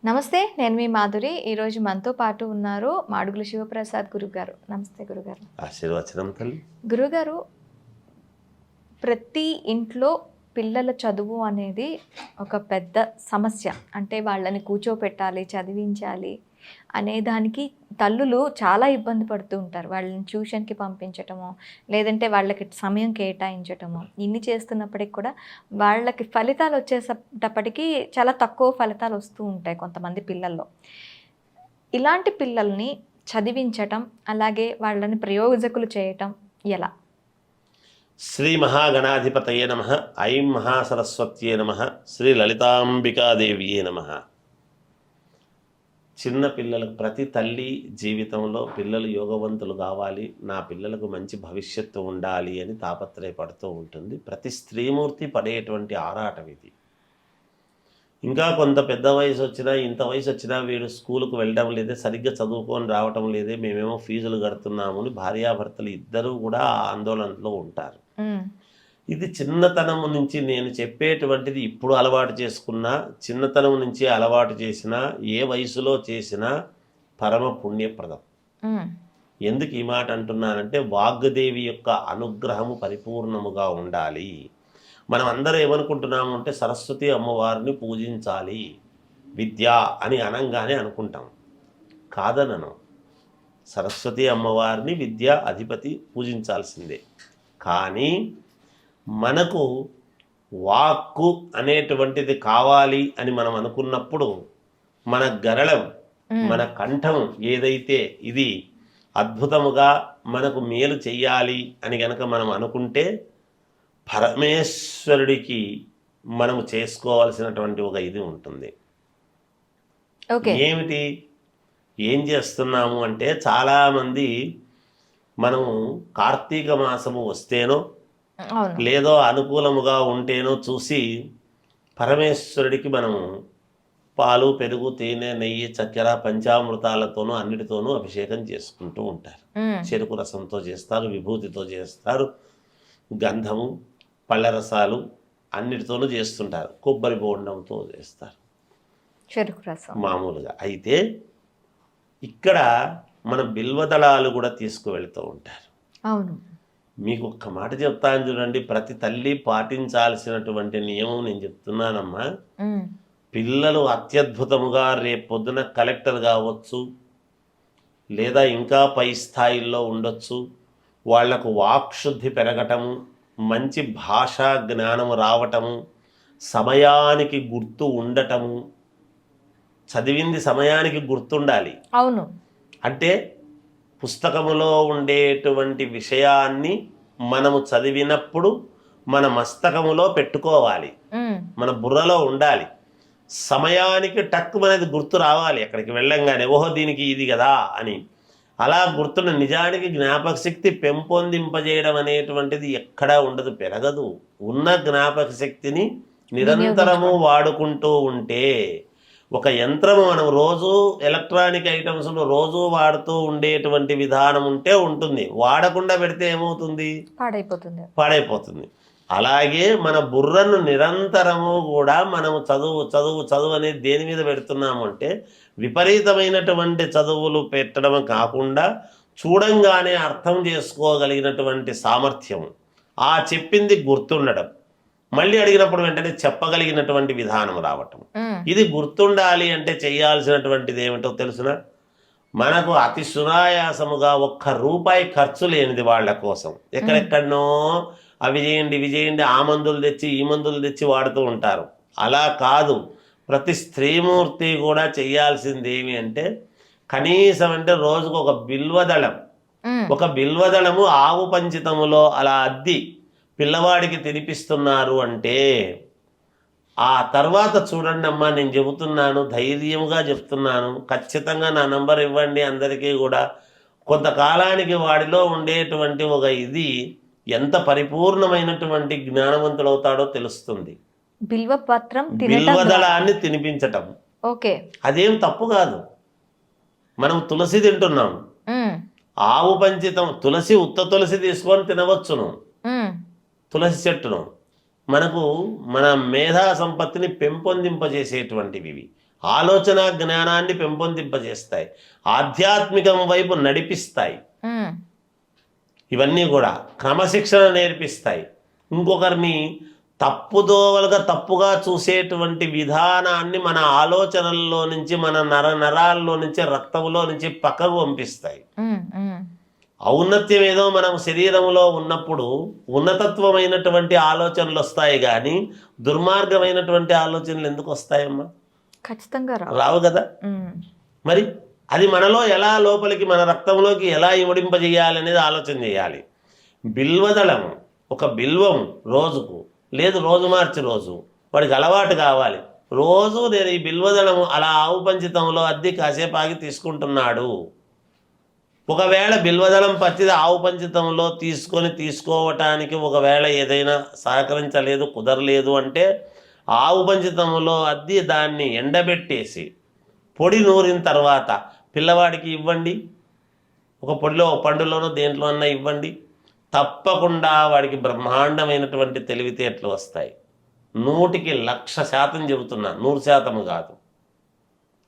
నమస్తే. నేను మీ మాధురి. ఈరోజు మనతో పాటు ఉన్నారు మాడుగుల శివప్రసాద్ గురుగారు. నమస్తే గురుగారు. ఆశీర్వచనం తల్లి. గురుగారు, ప్రతి ఇంట్లో పిల్లల చదువు అనేది ఒక పెద్ద సమస్య. అంటే వాళ్ళని కూర్చోపెట్టాలి, చదివించాలి అనే దానికి తల్లులు చాలా ఇబ్బంది పడుతూ ఉంటారు. వాళ్ళని ట్యూషన్కి పంపించటము, లేదంటే వాళ్ళకి సమయం కేటాయించటము, ఇన్ని చేస్తున్నప్పటికి కూడా వాళ్ళకి ఫలితాలు వచ్చేటప్పటికి చాలా తక్కువ ఫలితాలు వస్తూ ఉంటాయి కొంతమంది పిల్లల్లో. ఇలాంటి పిల్లల్ని చదివించటం, అలాగే వాళ్ళని ప్రయోజకులు చేయటం ఎలా? శ్రీ మహాగణాధిపతయే నమః. ఐం మహాసరస్వత్యే నమః. శ్రీ లలితాంబికాదేవియే నమః. చిన్న పిల్లలకు, ప్రతి తల్లి జీవితంలో పిల్లలు యోగవంతులు కావాలి, నా పిల్లలకు మంచి భవిష్యత్తు ఉండాలి అని తాపత్రయపడుతూ ఉంటుంది. ప్రతి స్త్రీమూర్తి పడేటువంటి ఆరాటం ఇది. ఇంకా కొంత పెద్ద వయసు వచ్చినా, ఇంత వయసు వచ్చినా వీడు స్కూలుకు వెళ్ళడం లేదే, సరిగ్గా చదువుకొని రావటం లేదే, మేమేమో ఫీజులు కడుతున్నాము అని భార్యాభర్తలు ఇద్దరూ కూడా ఆందోళనలో ఉంటారు. ఇది చిన్నతనం నుంచి నేను చెప్పేటువంటిది ఇప్పుడు అలవాటు చేసుకున్నా, చిన్నతనం నుంచి అలవాటు చేసినా, ఏ వయసులో చేసినా పరమ పుణ్యప్రదం. ఎందుకు ఈ మాట అంటున్నానంటే, వాగ్దేవి యొక్క అనుగ్రహము పరిపూర్ణముగా ఉండాలి. మనం అందరూ ఏమనుకుంటున్నాము అంటే, సరస్వతి అమ్మవారిని పూజించాలి విద్య అని అనంగానే అనుకుంటాం. కాదనను. సరస్వతి అమ్మవారిని విద్య అధిపతి పూజించాల్సిందే. కానీ మనకు వాక్కు అనేటువంటిది కావాలి అని మనం అనుకున్నప్పుడు, మన గరళం, మన కంఠం ఏదైతే ఇది అద్భుతముగా మనకు మేలు చెయ్యాలి అని గనక మనం అనుకుంటే, పరమేశ్వరుడికి మనము చేసుకోవాల్సినటువంటి ఒక ఇది ఉంటుంది. ఏమిటి, ఏం చేస్తున్నాము అంటే, చాలామంది మనము కార్తీక మాసము వస్తేనో లేదో అనుకూలముగా ఉంటేనో చూసి పరమేశ్వరుడికి మనము పాలు, పెరుగు, తేనె, నెయ్యి, చక్కెర, పంచామృతాలతోనూ అన్నిటితోనూ అభిషేకం చేసుకుంటూ ఉంటారు. చెరుకు రసంతో చేస్తారు, విభూతితో చేస్తారు, గంధము, పళ్ళరసాలు అన్నిటితోనూ చేస్తుంటారు, కొబ్బరి బోండంతో చేస్తారు, చెరుకు రసం మామూలుగా. అయితే ఇక్కడ మన బిల్వదళాలు కూడా తీసుకువెళ్తూ ఉంటారు. అవును. మీకు ఒక్క మాట చెప్తాను చూడండి, ప్రతి తల్లి పాటించాల్సినటువంటి నియమం నేను చెప్తున్నానమ్మా. పిల్లలు అత్యద్భుతముగా రేపొద్దున కలెక్టర్ కావచ్చు, లేదా ఇంకా పై స్థాయిల్లో ఉండొచ్చు. వాళ్లకు వాక్శుద్ధి పెరగటము, మంచి భాషా జ్ఞానము రావటము, సమయానికి గుర్తు ఉండటము. చదివింది సమయానికి గుర్తుండాలి. అవును. అంటే పుస్తకములో ఉండేటువంటి విషయాన్ని మనము చదివినప్పుడు మన మస్తకములో పెట్టుకోవాలి, మన బుర్రలో ఉండాలి. సమయానికి టక్కు అనేది గుర్తు రావాలి. ఎక్కడికి వెళ్ళంగానే ఓహో దీనికి ఇది కదా అని అలా గుర్తున్న, నిజానికి జ్ఞాపక శక్తి పెంపొందింపజేయడం అనేటువంటిది ఎక్కడా ఉండదు, పెరగదు. ఉన్న జ్ఞాపక శక్తిని నిరంతరము వాడుకుంటూ ఉంటే, ఒక యంత్రము మనం రోజు ఎలక్ట్రానిక్ ఐటమ్స్ను రోజు వాడుతూ ఉండేటువంటి విధానం ఉంటే ఉంటుంది, వాడకుండా పెడితే ఏమవుతుంది? పాడైపోతుంది. అలాగే మన బుర్రను నిరంతరము కూడా మనము చదువు చదువు చదువు అనేది దేని మీద పెడుతున్నాము అంటే, విపరీతమైనటువంటి చదువులు పెట్టడం కాకుండా చూడంగానే అర్థం చేసుకోగలిగినటువంటి సామర్థ్యము, ఆ చెప్పింది గుర్తుండడం, మళ్ళీ అడిగినప్పుడు వెంటనే చెప్పగలిగినటువంటి విధానం రావటం. ఇది గుర్తుండాలి అంటే చేయాల్సినటువంటిది ఏమిటో తెలుసునా? మనకు అతి సునాయాసముగా ₹1 ఖర్చు లేనిది వాళ్ళ కోసం ఎక్కడెక్కడనో అవి చేయండి ఇవి చేయండి, ఆ మందులు తెచ్చి ఈ మందులు తెచ్చి వాడుతూ ఉంటారు. అలా కాదు. ప్రతి స్త్రీమూర్తి కూడా చేయాల్సింది ఏమి అంటే, కనీసం అంటే రోజుకు ఒక బిల్వదళము ఆవు పంచితములో అలా అద్ది పిల్లవాడికి తినిపిస్తున్నారు అంటే, ఆ తర్వాత చూడండి అమ్మా, నేను చెబుతున్నాను, ధైర్యంగా చెప్తున్నాను, ఖచ్చితంగా నా నంబర్ ఇవ్వండి అందరికీ కూడా. కొంతకాలానికి వాడిలో ఉండేటువంటి ఒక ఇది ఎంత పరిపూర్ణమైనటువంటి జ్ఞానవంతుడవుతాడో తెలుస్తుంది. బిల్వదళాన్ని తినిపించటం అదేం తప్పు కాదు. మనం తులసి తింటున్నాం, ఆవు పంచితం తులసి, ఉత్త తులసి తీసుకొని తినవచ్చును, తులసి చెట్టును. మనకు మన మేధా సంపత్తిని పెంపొందింపజేసేటువంటివి ఇవి. ఆలోచన జ్ఞానాన్ని పెంపొందింపజేస్తాయి, ఆధ్యాత్మికం వైపు నడిపిస్తాయి. ఉమ్, ఇవన్నీ కూడా క్రమశిక్షణ నేర్పిస్తాయి. ఇంకొకరిని తప్పుదోవలుగా తప్పుగా చూసేటువంటి విధానాన్ని మన ఆలోచనల్లో నుంచి, మన నరాల్లో నుంచి, రక్తంలో నుంచి పక్కకు పంపిస్తాయి. ఉమ్, ఉమ్. ఔన్నత్యం ఏదో మనం శరీరంలో ఉన్నప్పుడు ఉన్నతత్వమైనటువంటి ఆలోచనలు వస్తాయి, కానీ దుర్మార్గమైనటువంటి ఆలోచనలు ఎందుకు వస్తాయమ్మా? ఖచ్చితంగా రావు కదా. ఉమ్, మరి అది మనలో ఎలా లోపలికి, మన రక్తంలోకి ఎలా ఇమడింపజేయాలి అనేది ఆలోచన చేయాలి. బిల్వదళం, ఒక బిల్వం రోజుకు లేదు, రోజు మార్చి రోజు వాడికి అలవాటు కావాలి. రోజు నేను ఈ బిల్వదళం అలా ఆవు పంచితంలో అద్ది కాసేపు ఆగి తీసుకుంటున్నాడు. ఒకవేళ బిల్వదళం పచ్చిది ఆవు పంచితంలో తీసుకోవటానికి ఒకవేళ ఏదైనా సహకరించలేదు, కుదరలేదు అంటే ఆవు పంచితంలో అద్ది దాన్ని ఎండబెట్టేసి పొడి నూరిన తర్వాత పిల్లవాడికి ఇవ్వండి. ఒక పొడిలో, ఒక పండులోనో దేంట్లో అన్నా ఇవ్వండి. తప్పకుండా వాడికి బ్రహ్మాండమైనటువంటి తెలివితేటలు వస్తాయి. 100% చెబుతున్నా, 100% కాదు.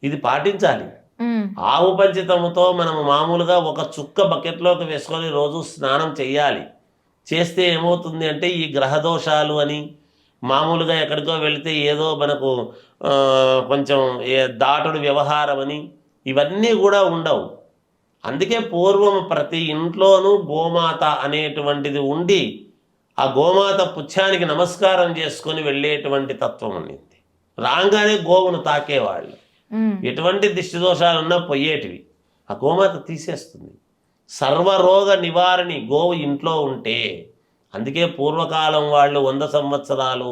ఇది పాటించాలి. ఉమ్, ఆవు పంచితముతో మనము మామూలుగా ఒక చుక్క బకెట్లోకి వేసుకొని రోజు స్నానం చేయాలి. చేస్తే ఏమవుతుంది అంటే ఈ గ్రహదోషాలు అని, మామూలుగా ఎక్కడికో వెళితే ఏదో మనకు కొంచెం దాటుడు వ్యవహారం అని, ఇవన్నీ కూడా ఉండవు. అందుకే పూర్వం ప్రతి ఇంట్లోనూ గోమాత అనేటువంటిది ఉండి ఆ గోమాత పుచ్ఛానికి నమస్కారం చేసుకొని వెళ్ళేటువంటి తత్వం ఉండింది. రాగానే గోవును తాకేవాళ్ళు. ఉమ్. ఎటువంటి దిష్టి దోషాలున్నా పోయేటివి ఆ గోమాత తీసేస్తుంది. సర్వరోగ నివారణి గోవు ఇంట్లో ఉంటే. అందుకే పూర్వకాలం వాళ్ళు 100 సంవత్సరాలు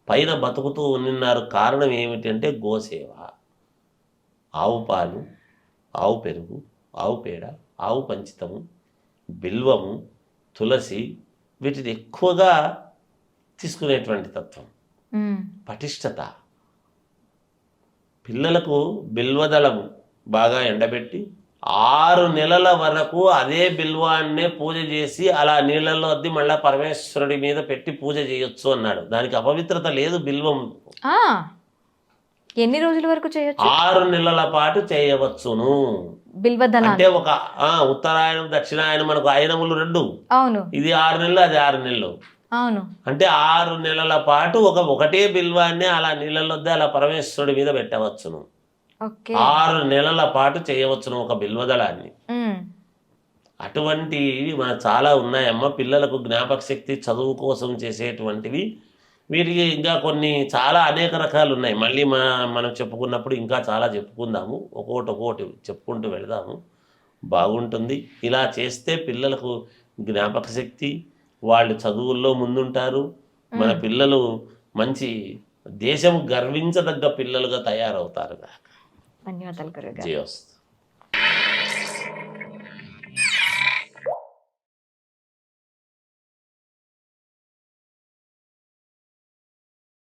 పైన బతుకుతూ ఉన్నారు. కారణం ఏమిటంటే గోసేవ. ఆవు పాలు, ఆవు పెరుగు, ఆవు పేడ, ఆవు పంచితము, బిల్వము, తులసి, వీటిని ఎక్కువగా తీసుకునేటువంటి తత్వం. ఉమ్, పటిష్టత. పిల్లలకు బిల్వదళం బాగా ఎండబెట్టి 6 నెలల వరకు అదే బిల్వాన్నే పూజ చేసి అలా నీళ్ళల్లో అద్ది మళ్ళా పరమేశ్వరుడి మీద పెట్టి పూజ చేయొచ్చు అన్నాడు. దానికి అపవిత్రత లేదు. బిల్వం ఆ, ఎన్ని రోజుల వరకు చేయొచ్చు? 6 నెలల పాటు చేయవచ్చును. బిల్వదళ అంటే ఒక ఉత్తరాయణం, దక్షిణాయనం, మనకు ఆయనములు 2. అవును, ఇది 6 నెలలు, అది 6 నెలలు. అవును. అంటే 6 నెలల పాటు ఒకటే బిల్వాన్ని అలా నీళ్ళల్లో అలా పరమేశ్వరుడి మీద పెట్టవచ్చును. ఓకే. 6 నెలల పాటు చేయవచ్చును ఒక బిల్వదళాన్ని. ఉమ్, అటువంటివి మనకు చాలా ఉన్నాయమ్మ. పిల్లలకు జ్ఞాపక శక్తి, చదువు కోసం చేసేటువంటివి. వీటికి ఇంకా కొన్ని చాలా అనేక రకాలు ఉన్నాయి. మళ్ళీ మనం చెప్పుకున్నప్పుడు ఇంకా చాలా చెప్పుకుందాము. ఒక్కొక్కటి చెప్పుకుంటూ వెళదాము. బాగుంటుంది. ఇలా చేస్తే పిల్లలకు జ్ఞాపక శక్తి, వాళ్ళు చదువుల్లో ముందుంటారు. మన పిల్లలు మంచి దేశం గర్వించదగ్గ పిల్లలుగా తయారవుతారు. ధన్యవాదాలు గురుగారు. జయోస్తు.